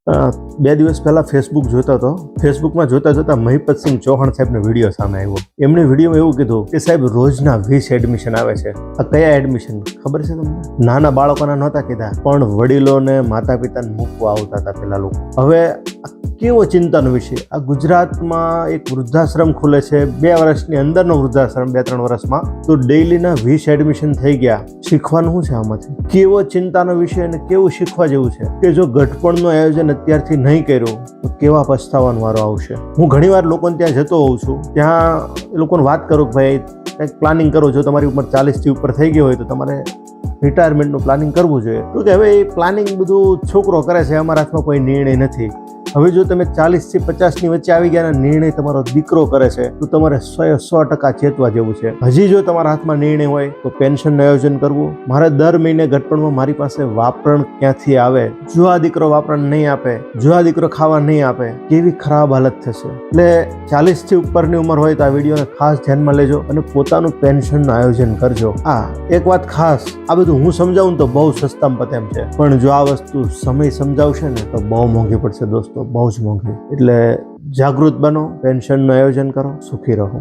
2 દિવસ પહેલા ફેસબુક જોતો હતો. ફેસબુકમાં જોતા મહિપતસિંહ ચૌહાણ સાહેબનો વિડીયો સામે આવ્યો. એમણે વિડીયોમાં એવું કીધું કે સાહેબ રોજના 20 એડમિશન આવે છે. આ કયા એડમિશન ખબર છે તમને? નાના બાળકોના નહોતા કીધા, પણ વડીલોને માતા પિતાને મૂકવા આવતા હતા પેલા લોકો. હવે કેવો ચિંતાનો વિષય. આ ગુજરાતમાં એક વૃદ્ધાશ્રમ ખુલે છે, 2 વર્ષની અંદરનો વૃદ્ધાશ્રમ, 2-3 વર્ષમાં, તો ડેઈલીના 20 એડમિશન થઈ ગયા. શીખવાનું શું છે આમાંથી? કેવો ચિંતાનો વિષય અને કેવું શીખવા જેવું છે કે જો ગઠપણનું આયોજન અત્યારથી નહીં કર્યું તો કેવા પછતાવાનો વારો આવશે. હું ઘણીવાર લોકોને ત્યાં જતો હોઉં છું, ત્યાં એ લોકોને વાત કરું કે ભાઈ કંઈક પ્લાનિંગ કરો. જો તમારી ઉંમર 40થી ઉપર થઈ ગઈ હોય તો તમારે રિટાયરમેન્ટનું પ્લાનિંગ કરવું જોઈએ. તો કે હવે એ પ્લાનિંગ બધું છોકરો કરે છે, અમારા હાથમાં કોઈ નિર્ણય નથી. હવે જો તમે 40થી 50ની વચ્ચે આવી ગયા નિર્ણય તમારો દીકરો કરે છે તો તમારે 100% ચેતવા જેવું છે. હજી જો તમારા હાથમાં નિર્ણય હોય તો પેન્શનનું આયોજન કરવું. મારે દર મહિને ગઠપણમાં મારી પાસે વાપરણ ક્યાંથી આવે? જો આ દીકરો વાપરણ નહીં આપે, જો આ દીકરો ખાવા નહીં આપે, કેવી ખરાબ હાલત થશે. એટલે 40થી ઉપરની ઉંમર હોય તો આ વિડીયોને ખાસ ધ્યાનમાં લેજો અને પોતાનું પેન્શનનું આયોજન કરજો. એક વાત ખાસ, આ બધું હું સમજાવું તો બહુ સસ્તામાં પતે એમ છે, પણ જો આ વસ્તુ સમય સમજાવશે ને તો બહુ મોંઘી પડશે દોસ્તો, બહુ જ મોંઘી. એટલે જાગૃત બનો, પેન્શનનું આયોજન કરો, સુખી રહો.